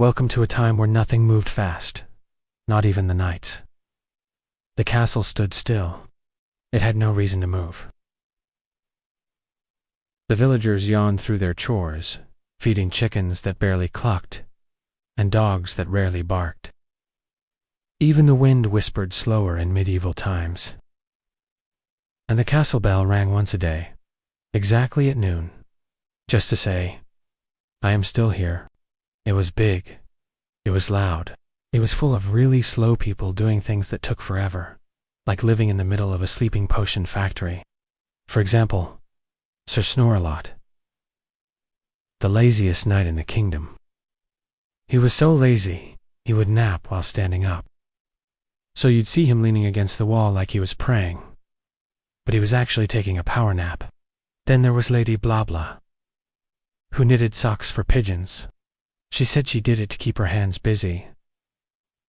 Welcome to a time where nothing moved fast, not even the nights. The castle stood still. It had no reason to move. The villagers yawned through their chores, feeding chickens that barely clucked, and dogs that rarely barked. Even the wind whispered slower in medieval times. And the castle bell rang once a day, exactly at noon, just to say, "I am still here." It was big. It was loud. It was full of really slow people doing things that took forever, like living in the middle of a sleeping potion factory. For example, Sir Snore-a-Lot, the laziest knight in the kingdom. He was so lazy, he would nap while standing up. So you'd see him leaning against the wall like he was praying, but he was actually taking a power nap. Then there was Lady Blah-Blah, who knitted socks for pigeons. She said she did it to keep her hands busy,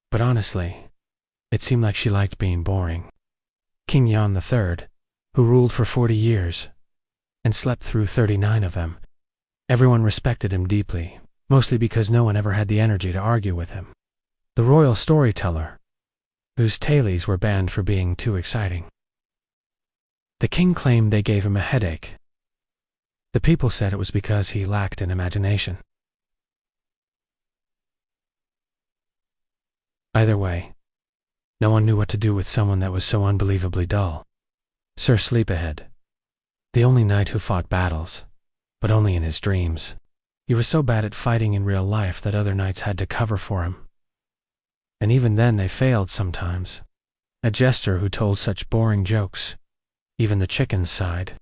but honestly, it seemed like she liked being boring. King Yon III, who ruled for 40 years, and slept through 39 of them. Everyone respected him deeply, mostly because no one ever had the energy to argue with him. The royal storyteller, whose tailies were banned for being too exciting. The king claimed they gave him a headache. The people said it was because he lacked an imagination. Either way, no one knew what to do with someone that was so unbelievably dull. Sir Sleepahead, the only knight who fought battles, but only in his dreams. He was so bad at fighting in real life that other knights had to cover for him. And even then they failed sometimes. A jester who told such boring jokes, even the chickens sighed.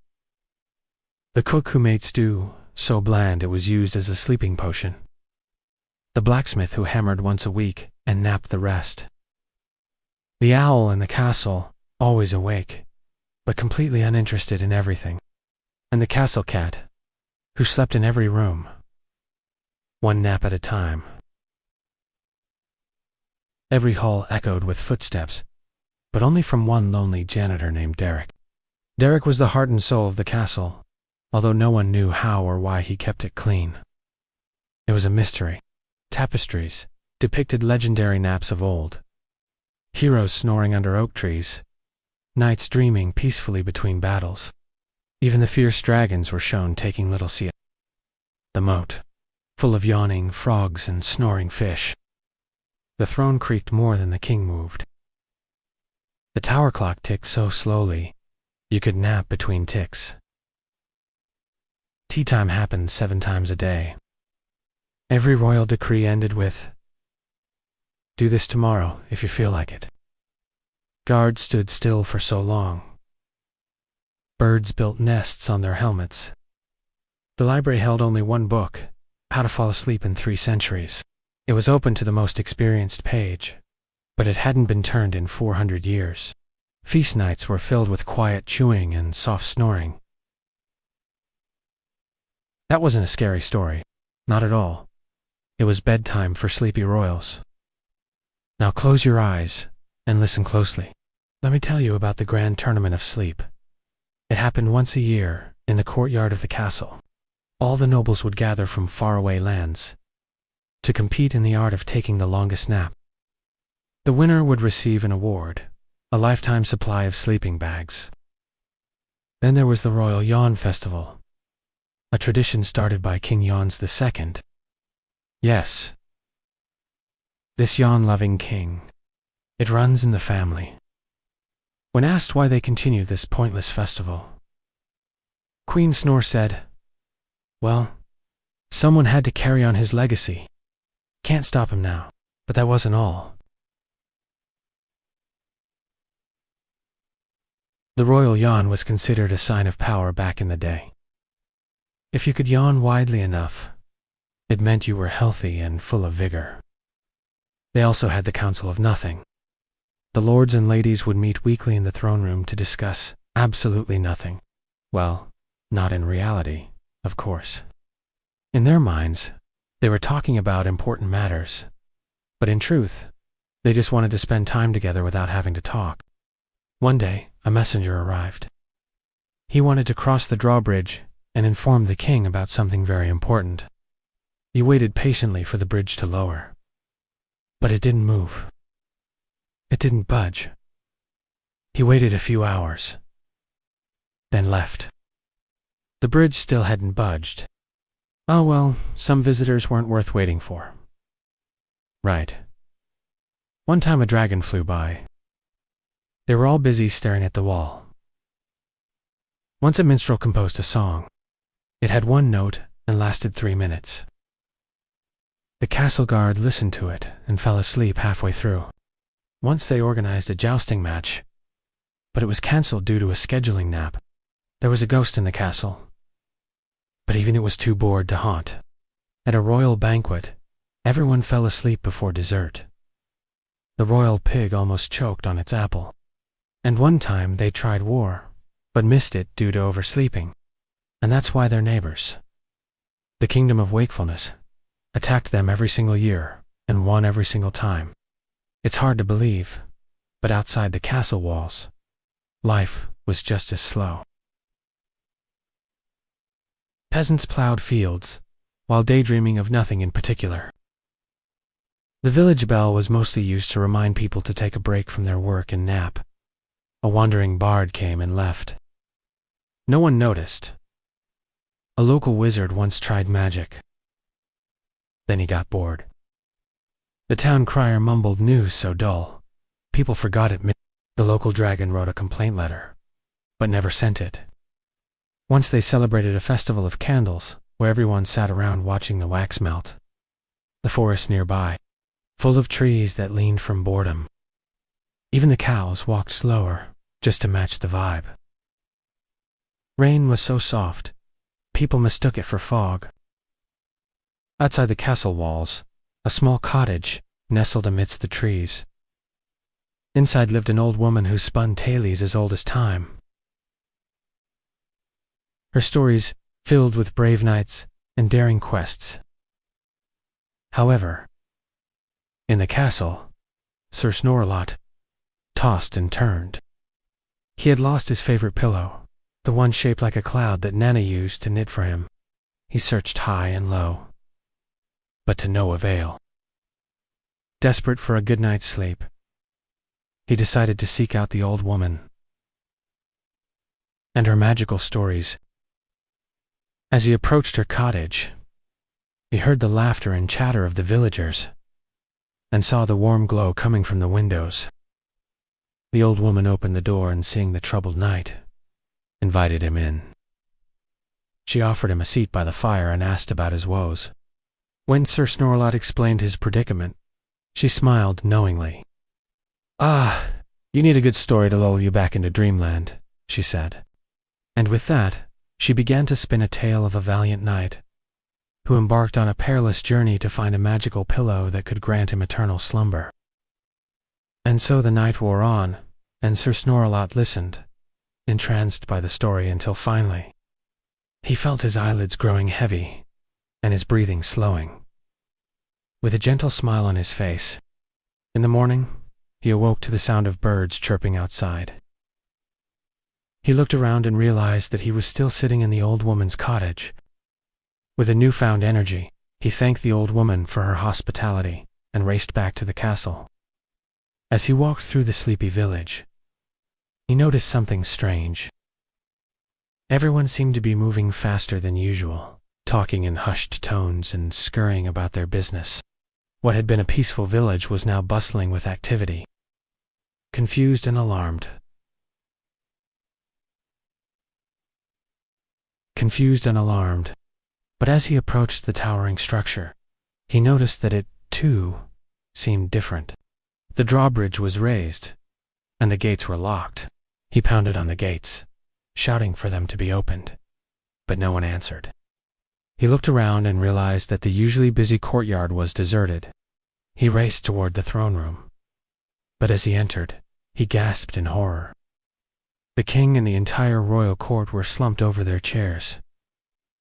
The cook who made stew, so bland it was used as a sleeping potion. The blacksmith who hammered once a week and napped the rest. The owl in the castle, always awake, but completely uninterested in everything. And the castle cat, who slept in every room, one nap at a time. Every hall echoed with footsteps, but only from one lonely janitor named Derek. Derek was the heart and soul of the castle, although no one knew how or why he kept it clean. It was a mystery. Tapestries depicted legendary naps of old. Heroes snoring under oak trees, knights dreaming peacefully between battles. Even the fierce dragons were shown taking little siesta. The moat, full of yawning frogs and snoring fish. The throne creaked more than the king moved. The tower clock ticked so slowly, you could nap between ticks. Tea time happened 7 times a day. Every royal decree ended with, "Do this tomorrow if you feel like it." Guards stood still for so long. Birds built nests on their helmets. The library held only one book, How to Fall Asleep in 3 Centuries. It was open to the most experienced page, but it hadn't been turned in 400 years. Feast nights were filled with quiet chewing and soft snoring. That wasn't a scary story. Not at all. It was bedtime for sleepy royals. Now close your eyes and listen closely. Let me tell you about the Grand Tournament of Sleep. It happened once a year in the courtyard of the castle. All the nobles would gather from faraway lands to compete in the art of taking the longest nap. The winner would receive an award, a lifetime supply of sleeping bags. Then there was the Royal Yawn Festival, a tradition started by King Yawns II. Yes, this yawn-loving king. It runs in the family. When asked why they continued this pointless festival, Queen Snore said, "Well, someone had to carry on his legacy. Can't stop him now." But that wasn't all. The royal yawn was considered a sign of power back in the day. If you could yawn widely enough, it meant you were healthy and full of vigor. They also had the Council of Nothing. The lords and ladies would meet weekly in the throne room to discuss absolutely nothing. Well, not in reality, of course. In their minds, they were talking about important matters, but in truth, they just wanted to spend time together without having to talk. One day, a messenger arrived. He wanted to cross the drawbridge and inform the king about something very important. He waited patiently for the bridge to lower. But it didn't move. It didn't budge. He waited a few hours, then left. The bridge still hadn't budged. Oh well, some visitors weren't worth waiting for. Right. One time a dragon flew by. They were all busy staring at the wall. Once a minstrel composed a song. It had one note and lasted 3 minutes. The castle guard listened to it and fell asleep halfway through. Once they organized a jousting match, but it was cancelled due to a scheduling nap. There was a ghost in the castle, but even it was too bored to haunt. At a royal banquet, everyone fell asleep before dessert. The royal pig almost choked on its apple. And one time they tried war, but missed it due to oversleeping. And that's why they're neighbors. The kingdom of wakefulness attacked them every single year and won every single time. It's hard to believe, but outside the castle walls, life was just as slow. Peasants plowed fields, while daydreaming of nothing in particular. The village bell was mostly used to remind people to take a break from their work and nap. A wandering bard came and left. No one noticed. A local wizard once tried magic. Then he got bored. The town crier mumbled news so dull, people forgot it. The local dragon wrote a complaint letter, but never sent it. Once they celebrated a festival of candles, where everyone sat around watching the wax melt. The forest nearby, full of trees that leaned from boredom. Even the cows walked slower, just to match the vibe. Rain was so soft, people mistook it for fog. Outside the castle walls, a small cottage nestled amidst the trees. Inside lived an old woman who spun tales as old as time. Her stories filled with brave knights and daring quests. However, in the castle, Sir Snorelot tossed and turned. He had lost his favorite pillow, the one shaped like a cloud that Nana used to knit for him. He searched high and low, but to no avail. Desperate for a good night's sleep, he decided to seek out the old woman and her magical stories. As he approached her cottage, he heard the laughter and chatter of the villagers and saw the warm glow coming from the windows. The old woman opened the door and, seeing the troubled knight, invited him in. She offered him a seat by the fire and asked about his woes. When Sir Snorelot explained his predicament, she smiled knowingly. "Ah, you need a good story to lull you back into dreamland," she said. And with that, she began to spin a tale of a valiant knight who embarked on a perilous journey to find a magical pillow that could grant him eternal slumber. And so the night wore on, and Sir Snorelot listened, entranced by the story, until finally he felt his eyelids growing heavy and his breathing slowing. With a gentle smile on his face, in the morning, he awoke to the sound of birds chirping outside. He looked around and realized that he was still sitting in the old woman's cottage. With a newfound energy, he thanked the old woman for her hospitality and raced back to the castle. As he walked through the sleepy village, he noticed something strange. Everyone seemed to be moving faster than usual, talking in hushed tones and scurrying about their business. What had been a peaceful village was now bustling with activity. Confused and alarmed. But as he approached the towering structure, he noticed that it, too, seemed different. The drawbridge was raised, and the gates were locked. He pounded on the gates, shouting for them to be opened, but no one answered. He looked around and realized that the usually busy courtyard was deserted. He raced toward the throne room, but as he entered, he gasped in horror. The king and the entire royal court were slumped over their chairs,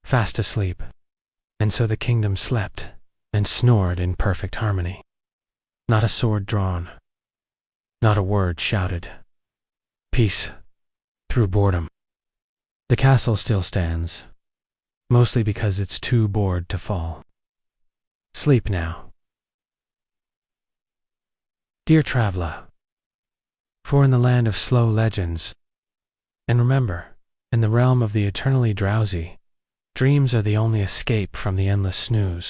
fast asleep, and so the kingdom slept and snored in perfect harmony. Not a sword drawn, not a word shouted. Peace through boredom. The castle still stands, mostly because it's too bored to fall. Sleep now. Dear traveler, for in the land of slow legends, and remember, in the realm of the eternally drowsy, dreams are the only escape from the endless snooze.